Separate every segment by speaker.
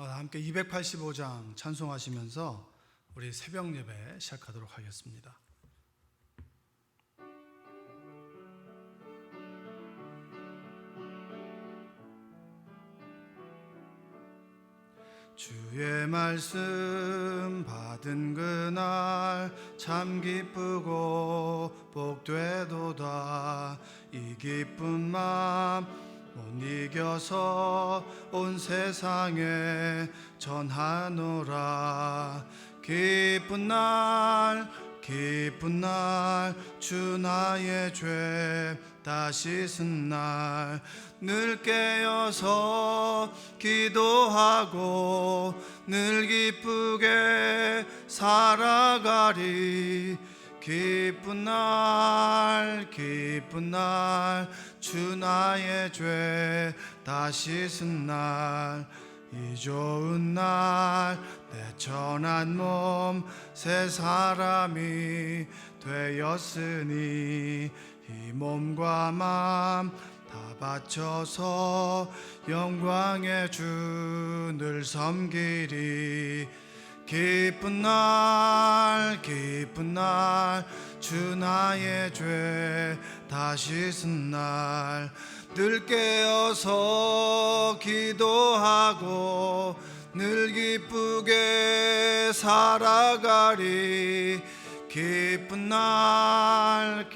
Speaker 1: 함께 285장 찬송하시면서 우리 새벽 예배 시작하도록 하겠습니다. 주의 말씀 받은 그날 참 기쁘고 복되도다. 이 기쁜 마음 못 이겨서 온 세상에 전하노라. 기쁜 날 주 나의 죄 다 씻은 날 늘 깨어서 기도하고 늘 기쁘게 살아가리. 기쁜 날 주 나의 죄 다 씻은 날 이 좋은 날 내 천한 몸 새 사람이 되었으니 이 몸과 마음 다 바쳐서 영광의 주를 섬기리. 기쁜 날 주 나의 죄 다 씻은 날 늘 깨어서 기도하고 늘 기쁘게 살아가리. 기쁜 날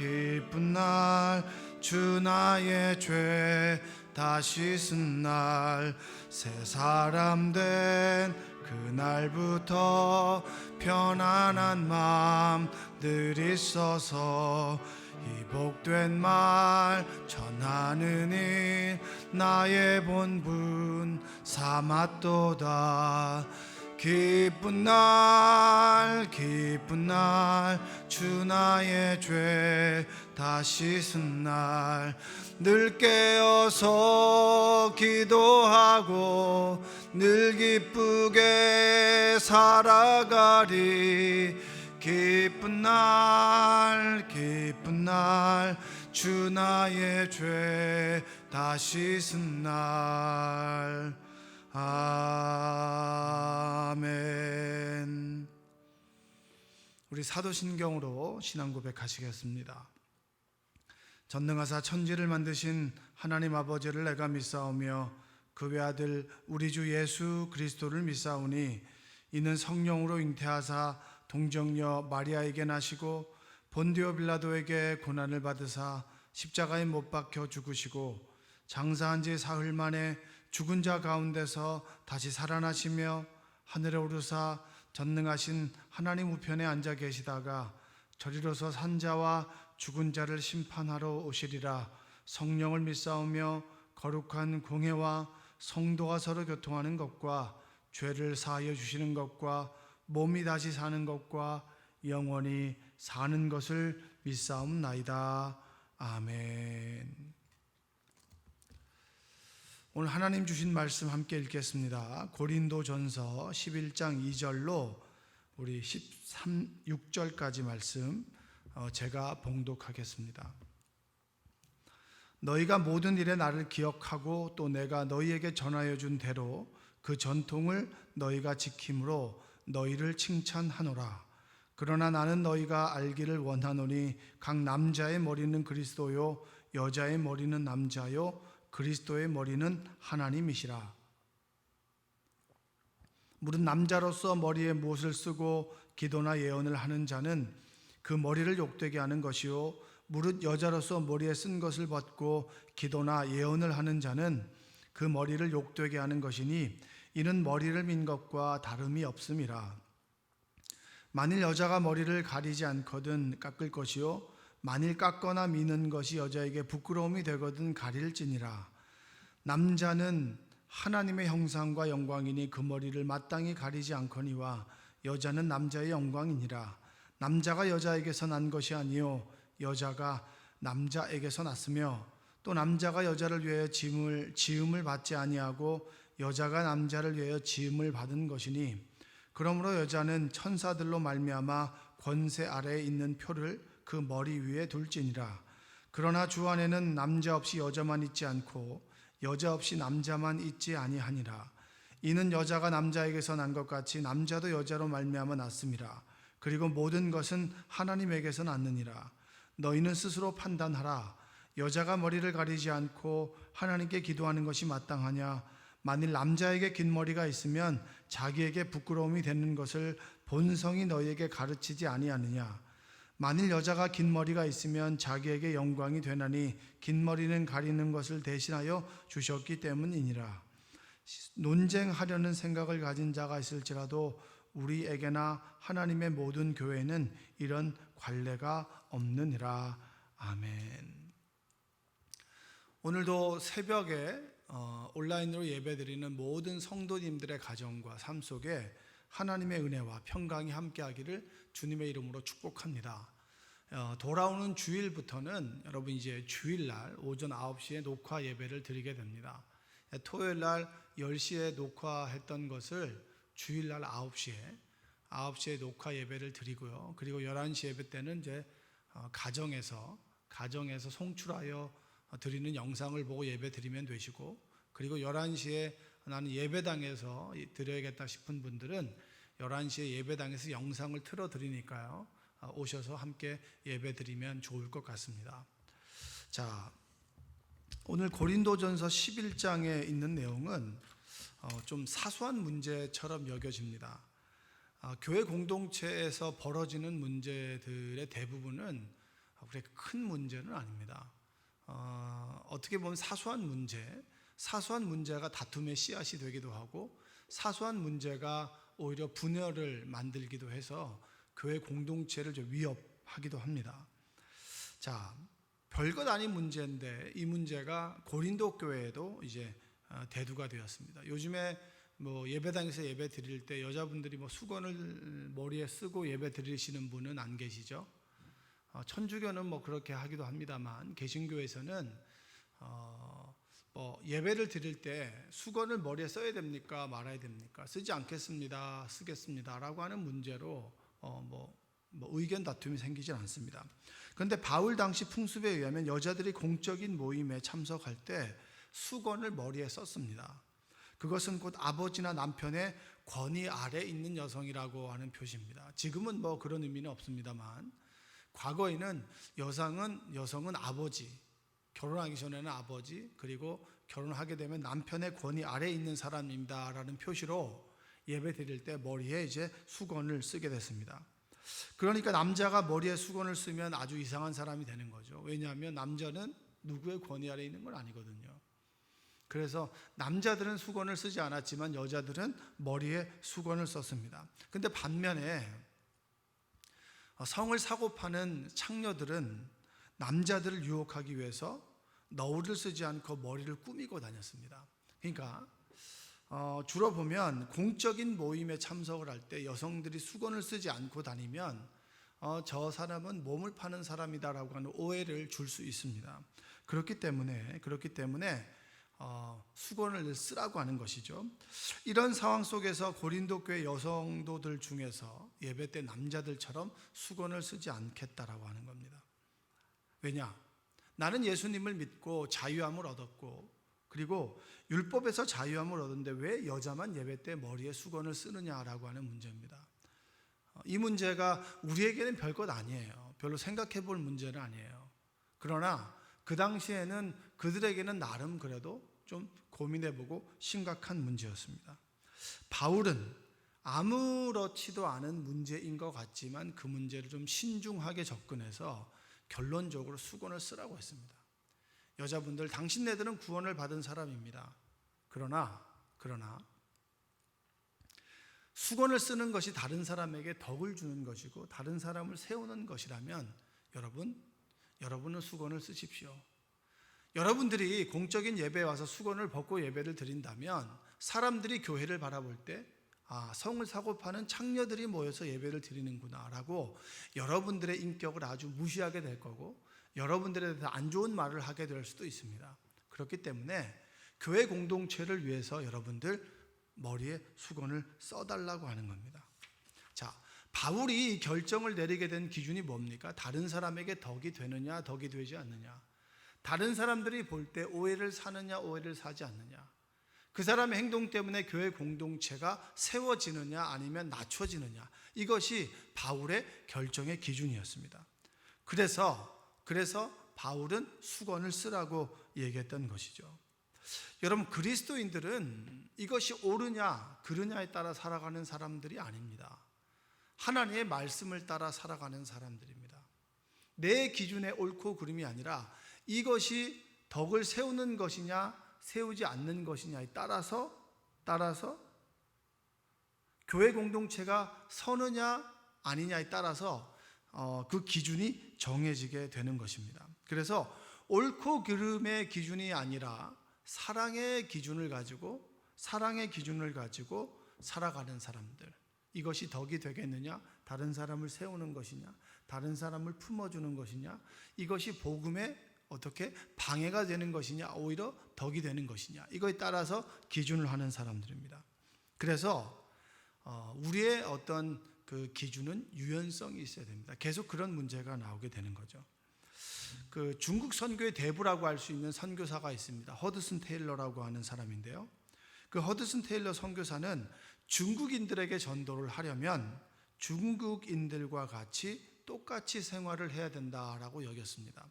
Speaker 1: 주 나의 죄 다 씻은 날 새 사람 된 그날부터 편안한 마음들 있어서 이 복된 말 전하느니 나의 본분 삼았도다. 기쁜 날 주 나의 죄 다 씻은 날 늘 깨어서 기도하고 늘 기쁘게 살아가리. 기쁜 날 주 나의 죄 다 씻은 날. 아멘. 우리 사도신경으로 신앙 고백하시겠습니다. 전능하사 천지를 만드신 하나님 아버지를 내가 믿사오며 그 외아들 우리 주 예수 그리스도를 믿사오니 이는 성령으로 잉태하사 동정녀 마리아에게 나시고 본디오 빌라도에게 고난을 받으사 십자가에 못 박혀 죽으시고 장사한 지 사흘 만에 죽은 자 가운데서 다시 살아나시며 하늘에 오르사 전능하신 하나님 우편에 앉아 계시다가 저리로서 산 자와 죽은 자를 심판하러 오시리라. 성령을 믿사오며 거룩한 공회와 성도가 서로 교통하는 것과 죄를 사하여 주시는 것과 몸이 다시 사는 것과 영원히 사는 것을 믿사옵나이다. 아멘. 오늘 하나님 주신 말씀 함께 읽겠습니다. 고린도전서 11장 2절로 우리 6절까지 말씀 제가 봉독하겠습니다. 너희가 모든 일에 나를 기억하고 또 내가 너희에게 전하여 준 대로 그 전통을 너희가 지킴으로 너희를 칭찬하노라. 그러나 나는 너희가 알기를 원하노니 각 남자의 머리는 그리스도요 여자의 머리는 남자요 그리스도의 머리는 하나님이시라. 무릇 남자로서 머리에 무엇을 쓰고 기도나 예언을 하는 자는 그 머리를 욕되게 하는 것이요 무릇 여자로서 머리에 쓴 것을 벗고 기도나 예언을 하는 자는 그 머리를 욕되게 하는 것이니 이는 머리를 민 것과 다름이 없음이라. 만일 여자가 머리를 가리지 않거든 깎을 것이요 만일 깎거나 미는 것이 여자에게 부끄러움이 되거든 가릴지니라. 남자는 하나님의 형상과 영광이니 그 머리를 마땅히 가리지 않거니와 여자는 남자의 영광이니라. 남자가 여자에게서 난 것이 아니요 여자가 남자에게서 났으며 또 남자가 여자를 위하여 지음을 받지 아니하고 여자가 남자를 위하여 지음을 받은 것이니 그러므로 여자는 천사들로 말미암아 권세 아래에 있는 표를 그 머리 위에 둘지니라. 그러나 주 안에는 남자 없이 여자만 있지 않고 여자 없이 남자만 있지 아니하니라. 이는 여자가 남자에게서 난 것 같이 남자도 여자로 말미암아 났음이라. 그리고 모든 것은 하나님에게서 났느니라. 너희는 스스로 판단하라. 여자가 머리를 가리지 않고 하나님께 기도하는 것이 마땅하냐? 만일 남자에게 긴 머리가 있으면 자기에게 부끄러움이 되는 것을 본성이 너희에게 가르치지 아니하느냐? 만일 여자가 긴 머리가 있으면 자기에게 영광이 되나니 긴 머리는 가리는 것을 대신하여 주셨기 때문이니라. 논쟁하려는 생각을 가진 자가 있을지라도 우리에게나 하나님의 모든 교회는 이런 관례가 없느니라. 아멘. 오늘도 새벽에 온라인으로 예배드리는 모든 성도님들의 가정과 삶 속에 하나님의 은혜와 평강이 함께하기를 주님의 이름으로 축복합니다. 돌아오는 주일부터는 여러분 이제 주일날 오전 9시에 녹화 예배를 드리게 됩니다. 토요일날 10시에 녹화했던 것을 주일날 9시에 녹화 예배를 드리고요. 그리고 11시 예배 때는 이제 가정에서 송출하여 드리는 영상을 보고 예배 드리면 되시고, 그리고 11시에 나는 예배당에서 드려야겠다 싶은 분들은 11시에 예배당에서 영상을 틀어 드리니까요. 오셔서 함께 예배 드리면 좋을 것 같습니다. 자, 오늘 고린도전서 11장에 있는 내용은 좀 사소한 문제처럼 여겨집니다. 교회 공동체에서 벌어지는 문제들의 대부분은 그렇게 큰 문제는 아닙니다. 어떻게 보면 사소한 문제가 다툼의 씨앗이 되기도 하고, 사소한 문제가 오히려 분열을 만들기도 해서 교회 공동체를 좀 위협하기도 합니다. 자, 별것 아닌 문제인데 이 문제가 고린도 교회에도 이제 대두가 되었습니다. 요즘에 예배당에서 예배 드릴 때 여자분들이 수건을 머리에 쓰고 예배 드리시는 분은 안 계시죠? 천주교는 그렇게 하기도 합니다만, 개신교에서는 예배를 드릴 때 수건을 머리에 써야 됩니까? 말아야 됩니까? 쓰지 않겠습니다. 쓰겠습니다. 라고 하는 문제로 의견 다툼이 생기진 않습니다. 그런데 바울 당시 풍습에 의하면 여자들이 공적인 모임에 참석할 때 수건을 머리에 썼습니다. 그것은 곧 아버지나 남편의 권위 아래 있는 여성이라고 하는 표시입니다. 지금은 그런 의미는 없습니다만, 과거에는 여성은 아버지, 결혼하기 전에는 아버지, 그리고 결혼하게 되면 남편의 권위 아래에 있는 사람입니다 라는 표시로 예배 드릴 때 머리에 이제 수건을 쓰게 됐습니다. 그러니까 남자가 머리에 수건을 쓰면 아주 이상한 사람이 되는 거죠. 왜냐하면 남자는 누구의 권위 아래에 있는 건 아니거든요. 그래서 남자들은 수건을 쓰지 않았지만 여자들은 머리에 수건을 썼습니다. 근데 반면에 성을 사고 파는 창녀들은 남자들을 유혹하기 위해서 너울을 쓰지 않고 머리를 꾸미고 다녔습니다. 그러니까 주로 보면 공적인 모임에 참석을 할 때 여성들이 수건을 쓰지 않고 다니면 저 사람은 몸을 파는 사람이다라고 하는 오해를 줄 수 있습니다. 그렇기 때문에 수건을 쓰라고 하는 것이죠. 이런 상황 속에서 고린도 교회 여성도들 중에서 예배 때 남자들처럼 수건을 쓰지 않겠다라고 하는 겁니다. 왜냐? 나는 예수님을 믿고 자유함을 얻었고, 그리고 율법에서 자유함을 얻었는데 왜 여자만 예배 때 머리에 수건을 쓰느냐라고 하는 문제입니다. 이 문제가 우리에게는 별것 아니에요. 별로 생각해 볼 문제는 아니에요. 그러나 그 당시에는 그들에게는 나름 그래도 좀 고민해보고 심각한 문제였습니다. 바울은 아무렇지도 않은 문제인 것 같지만 그 문제를 좀 신중하게 접근해서 결론적으로 수건을 쓰라고 했습니다. 여자분들, 당신네들은 구원을 받은 사람입니다. 그러나 수건을 쓰는 것이 다른 사람에게 덕을 주는 것이고 다른 사람을 세우는 것이라면 여러분은 수건을 쓰십시오. 여러분들이 공적인 예배에 와서 수건을 벗고 예배를 드린다면 사람들이 교회를 바라볼 때 성을 사고 파는 창녀들이 모여서 예배를 드리는구나 라고 여러분들의 인격을 아주 무시하게 될 거고, 여러분들에 대해서 안 좋은 말을 하게 될 수도 있습니다. 그렇기 때문에 교회 공동체를 위해서 여러분들 머리에 수건을 써달라고 하는 겁니다. 자, 바울이 결정을 내리게 된 기준이 뭡니까? 다른 사람에게 덕이 되느냐, 덕이 되지 않느냐. 다른 사람들이 볼 때 오해를 사느냐, 오해를 사지 않느냐. 그 사람의 행동 때문에 교회 공동체가 세워지느냐 아니면 낮춰지느냐, 이것이 바울의 결정의 기준이었습니다. 그래서 바울은 수건을 쓰라고 얘기했던 것이죠. 여러분, 그리스도인들은 이것이 옳으냐 그르냐에 따라 살아가는 사람들이 아닙니다. 하나님의 말씀을 따라 살아가는 사람들입니다. 내 기준에 옳고 그름이 아니라 이것이 덕을 세우는 것이냐 세우지 않는 것이냐에 따라서 교회 공동체가 서느냐 아니냐에 따라서 그 기준이 정해지게 되는 것입니다. 그래서 옳고 그름의 기준이 아니라 사랑의 기준을 가지고 살아가는 사람들, 이것이 덕이 되겠느냐, 다른 사람을 세우는 것이냐, 다른 사람을 품어주는 것이냐, 이것이 복음에 어떻게 방해가 되는 것이냐, 오히려 덕이 되는 것이냐, 이거에 따라서 기준을 하는 사람들입니다. 그래서 우리의 어떤 그 기준은 유연성이 있어야 됩니다. 계속 그런 문제가 나오게 되는 거죠. 그 중국 선교의 대부라고 할 수 있는 선교사가 있습니다. 허드슨 테일러라고 하는 사람인데요. 그 허드슨 테일러 선교사는 중국인들에게 전도를 하려면 중국인들과 똑같이 생활을 해야 된다라고 여겼습니다.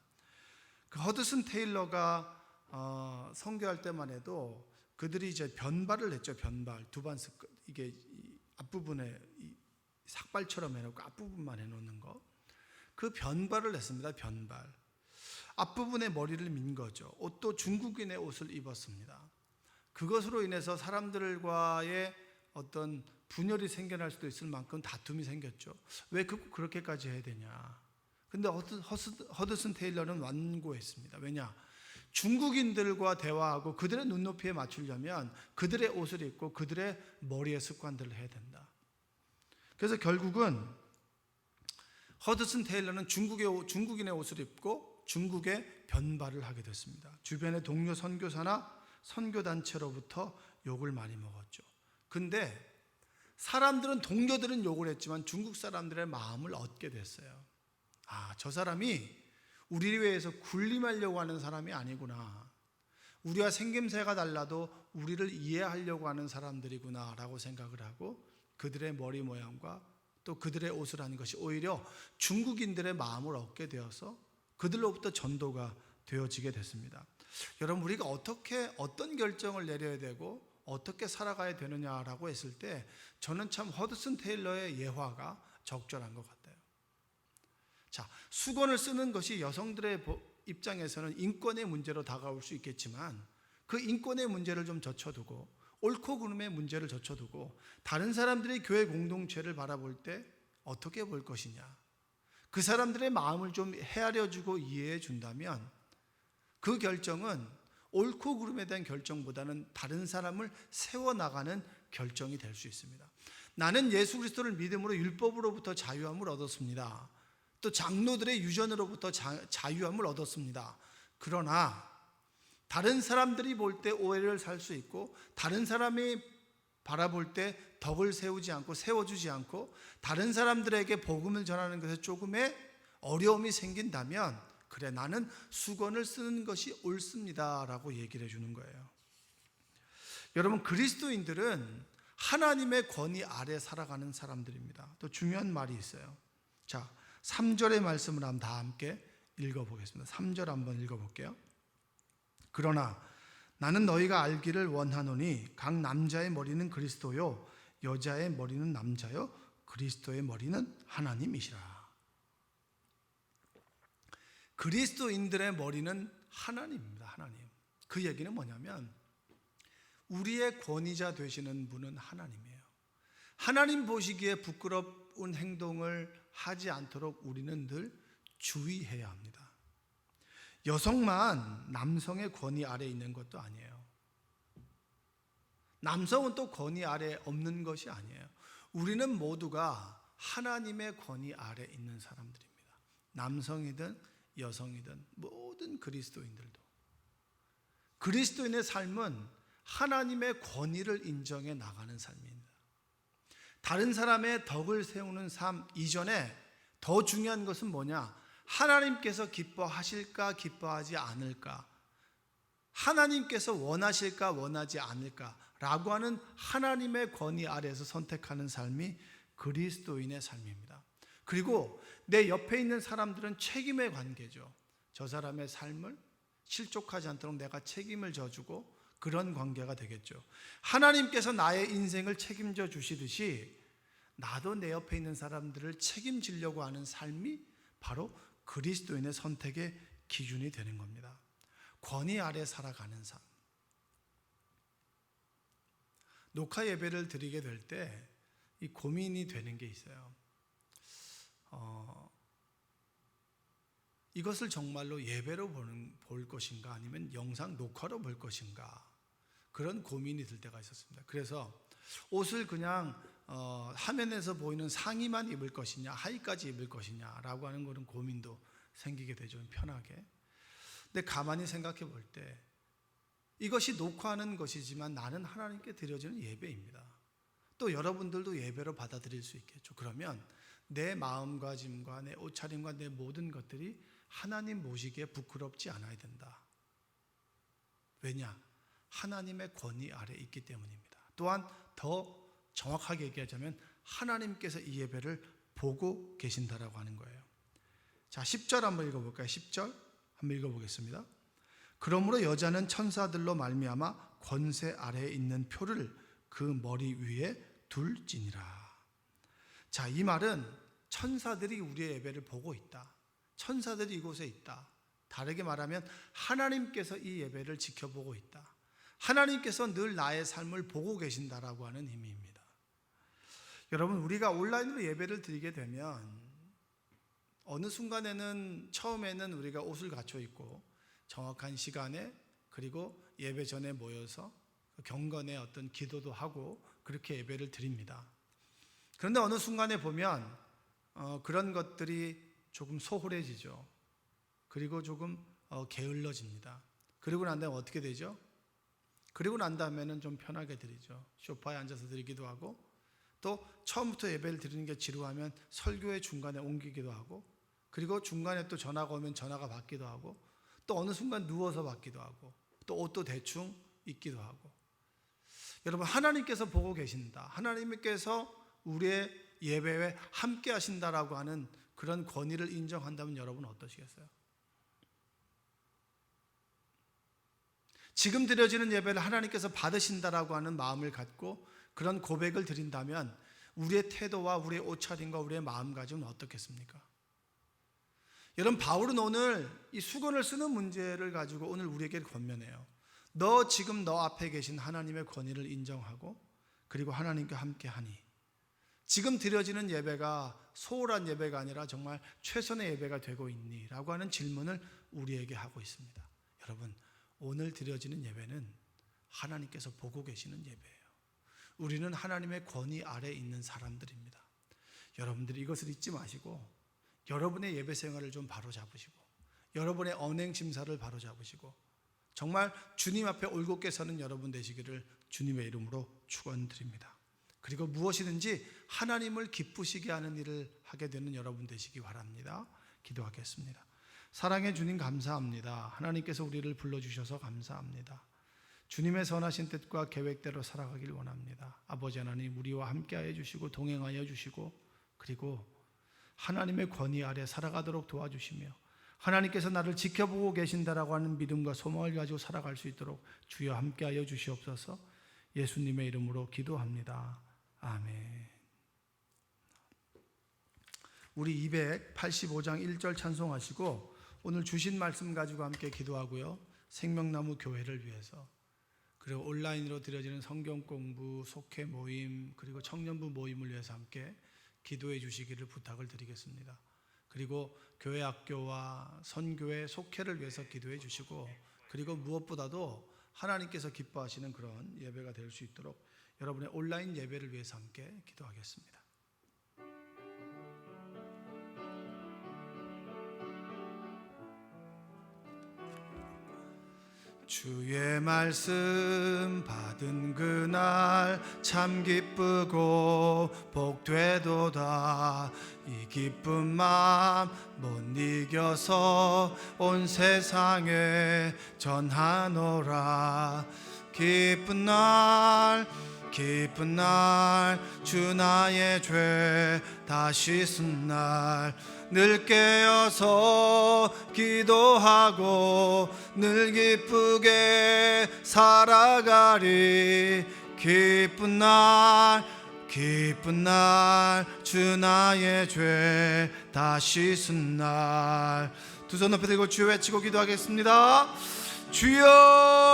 Speaker 1: 그 허드슨 테일러가 선교할 때만 해도 그들이 이제 변발을 했죠. 변발, 두반스, 이게 앞부분에 삭발처럼 해놓고 앞부분만 해놓는 거, 그 변발을 했습니다. 변발. 앞부분에 머리를 민 거죠. 옷도 중국인의 옷을 입었습니다. 그것으로 인해서 사람들과의 어떤 분열이 생겨날 수도 있을 만큼 다툼이 생겼죠. 왜 그렇게까지 해야 되냐. 근데 허드슨 테일러는 완고했습니다. 왜냐? 중국인들과 대화하고 그들의 눈높이에 맞추려면 그들의 옷을 입고 그들의 머리의 습관들을 해야 된다. 그래서 결국은 허드슨 테일러는 중국인의 옷을 입고 중국의 변발을 하게 됐습니다. 주변의 동료 선교사나 선교단체로부터 욕을 많이 먹었죠. 근데 동료들은 욕을 했지만 중국 사람들의 마음을 얻게 됐어요. 저 사람이 우리 위해서 군림하려고 하는 사람이 아니구나. 우리와 생김새가 달라도 우리를 이해하려고 하는 사람들이구나 라고 생각을 하고, 그들의 머리 모양과 또 그들의 옷을 하는 것이 오히려 중국인들의 마음을 얻게 되어서 그들로부터 전도가 되어지게 됐습니다. 여러분, 우리가 어떤 결정을 내려야 되고 어떻게 살아가야 되느냐라고 했을 때 저는 참 허드슨 테일러의 예화가 적절한 것 같아요. 자, 수건을 쓰는 것이 여성들의 입장에서는 인권의 문제로 다가올 수 있겠지만, 그 인권의 문제를 좀 젖혀두고 옳고 그름의 문제를 젖혀두고 다른 사람들의 교회 공동체를 바라볼 때 어떻게 볼 것이냐, 그 사람들의 마음을 좀 헤아려주고 이해해 준다면 그 결정은 옳고 그름에 대한 결정보다는 다른 사람을 세워나가는 결정이 될 수 있습니다. 나는 예수 그리스도를 믿음으로 율법으로부터 자유함을 얻었습니다. 또 장로들의 유전으로부터 자유함을 얻었습니다. 그러나 다른 사람들이 볼 때 오해를 살 수 있고, 다른 사람이 바라볼 때 덕을 세워주지 않고 다른 사람들에게 복음을 전하는 것에 조금의 어려움이 생긴다면, 그래, 나는 수건을 쓰는 것이 옳습니다 라고 얘기를 해주는 거예요. 여러분, 그리스도인들은 하나님의 권위 아래 살아가는 사람들입니다. 또 중요한 말이 있어요. 자, 3절의 말씀을 한번 다 함께 읽어보겠습니다. 3절 한번 읽어볼게요. 그러나 나는 너희가 알기를 원하노니 각 남자의 머리는 그리스도요 여자의 머리는 남자요 그리스도의 머리는 하나님이시라. 그리스도인들의 머리는 하나님입니다. 하나님. 그 얘기는 뭐냐면 우리의 권위자 되시는 분은 하나님이에요. 하나님 보시기에 부끄러운 행동을 하지 않도록 우리는 늘 주의해야 합니다. 여성만 남성의 권위 아래 있는 것도 아니에요. 남성은 또 권위 아래 없는 것이 아니에요. 우리는 모두가 하나님의 권위 아래 있는 사람들입니다. 남성이든 여성이든 모든 그리스도인들도. 그리스도인의 삶은 하나님의 권위를 인정해 나가는 삶입니다. 다른 사람의 덕을 세우는 삶 이전에 더 중요한 것은 뭐냐? 하나님께서 기뻐하실까 기뻐하지 않을까, 하나님께서 원하실까 원하지 않을까라고 하는 하나님의 권위 아래에서 선택하는 삶이 그리스도인의 삶입니다. 그리고 내 옆에 있는 사람들은 책임의 관계죠. 저 사람의 삶을 실족하지 않도록 내가 책임을 져주고 그런 관계가 되겠죠. 하나님께서 나의 인생을 책임져 주시듯이 나도 내 옆에 있는 사람들을 책임지려고 하는 삶이 바로 그리스도인의 선택의 기준이 되는 겁니다. 권위 아래 살아가는 삶. 녹화 예배를 드리게 될 때 이 고민이 되는 게 있어요. 이것을 정말로 예배로 볼 것인가 아니면 영상 녹화로 볼 것인가, 그런 고민이 들 때가 있었습니다. 그래서 옷을 그냥 화면에서 보이는 상의만 입을 것이냐 하의까지 입을 것이냐라고 하는 그런 고민도 생기게 되죠. 편하게. 근데 가만히 생각해 볼 때 이것이 녹화하는 것이지만 나는 하나님께 드려지는 예배입니다. 또 여러분들도 예배로 받아들일 수 있겠죠. 그러면 내 마음가짐과 내 옷차림과 내 모든 것들이 하나님 모시기에 부끄럽지 않아야 된다. 왜냐? 하나님의 권위 아래 있기 때문입니다. 또한 더 정확하게 얘기하자면 하나님께서 이 예배를 보고 계신다라고 하는 거예요. 자, 10절 한번 읽어볼까요? 10절 한번 읽어보겠습니다. 그러므로 여자는 천사들로 말미암아 권세 아래에 있는 표를 그 머리 위에 둘지니라. 자, 이 말은 천사들이 우리의 예배를 보고 있다. 천사들이 이곳에 있다. 다르게 말하면 하나님께서 이 예배를 지켜보고 있다. 하나님께서 늘 나의 삶을 보고 계신다라고 하는 의미입니다. 여러분, 우리가 온라인으로 예배를 드리게 되면 어느 순간에는 처음에는 우리가 옷을 갖춰 입고 정확한 시간에 그리고 예배 전에 모여서 경건의 어떤 기도도 하고 그렇게 예배를 드립니다. 그런데 어느 순간에 보면 그런 것들이 조금 소홀해지죠. 그리고 조금 게을러집니다. 그리고 난 다음에 어떻게 되죠? 그리고 난 다음에는 좀 편하게 드리죠. 소파에 앉아서 드리기도 하고, 또 처음부터 예배를 드리는 게 지루하면 설교의 중간에 옮기기도 하고, 그리고 중간에 또 전화가 오면 전화가 받기도 하고, 또 어느 순간 누워서 받기도 하고, 또 옷도 대충 입기도 하고. 여러분, 하나님께서 보고 계신다, 하나님께서 우리의 예배에 함께 하신다라고 하는 그런 권위를 인정한다면 여러분 어떠시겠어요? 지금 드려지는 예배를 하나님께서 받으신다라고 하는 마음을 갖고 그런 고백을 드린다면 우리의 태도와 우리의 옷차림과 우리의 마음가짐은 어떻겠습니까? 여러분, 바울은 오늘 이 수건을 쓰는 문제를 가지고 오늘 우리에게 권면해요. 너 지금 너 앞에 계신 하나님의 권위를 인정하고 그리고 하나님과 함께 하니 지금 드려지는 예배가 소홀한 예배가 아니라 정말 최선의 예배가 되고 있니? 라고 하는 질문을 우리에게 하고 있습니다. 여러분, 오늘 드려지는 예배는 하나님께서 보고 계시는 예배예요. 우리는 하나님의 권위 아래에 있는 사람들입니다. 여러분들이 이것을 잊지 마시고 여러분의 예배 생활을 좀 바로잡으시고 여러분의 언행 심사를 바로잡으시고 정말 주님 앞에 올곧게 서는 여러분 되시기를 주님의 이름으로 축원드립니다. 그리고 무엇이든지 하나님을 기쁘시게 하는 일을 하게 되는 여러분 되시기 바랍니다. 기도하겠습니다. 사랑의 주님, 감사합니다. 하나님께서 우리를 불러주셔서 감사합니다. 주님의 선하신 뜻과 계획대로 살아가길 원합니다. 아버지 하나님, 우리와 함께하여 주시고 동행하여 주시고 그리고 하나님의 권위 아래 살아가도록 도와주시며 하나님께서 나를 지켜보고 계신다라고 하는 믿음과 소망을 가지고 살아갈 수 있도록 주여 함께하여 주시옵소서. 예수님의 이름으로 기도합니다. 아멘. 우리 285장 1절 찬송하시고 오늘 주신 말씀 가지고 함께 기도하고요. 생명나무 교회를 위해서 그리고 온라인으로 드려지는 성경 공부, 속회 모임 그리고 청년부 모임을 위해서 함께 기도해 주시기를 부탁을 드리겠습니다. 그리고 교회 학교와 선교회 속회를 위해서 기도해 주시고 그리고 무엇보다도 하나님께서 기뻐하시는 그런 예배가 될 수 있도록 여러분의 온라인 예배를 위해서 함께 기도하겠습니다. 주의 말씀 받은 그날 참 기쁘고 복되도다. 이 기쁜 마음 못 이겨서 온 세상에 전하노라. 기쁜 날 주 나의 죄 다 씻은 날 늘 깨어서 기도하고 늘 기쁘게 살아가리. 기쁜 날 주 나의 죄 다 씻은 날. 두 손 높이 들고 주여 외치고 기도하겠습니다. 주여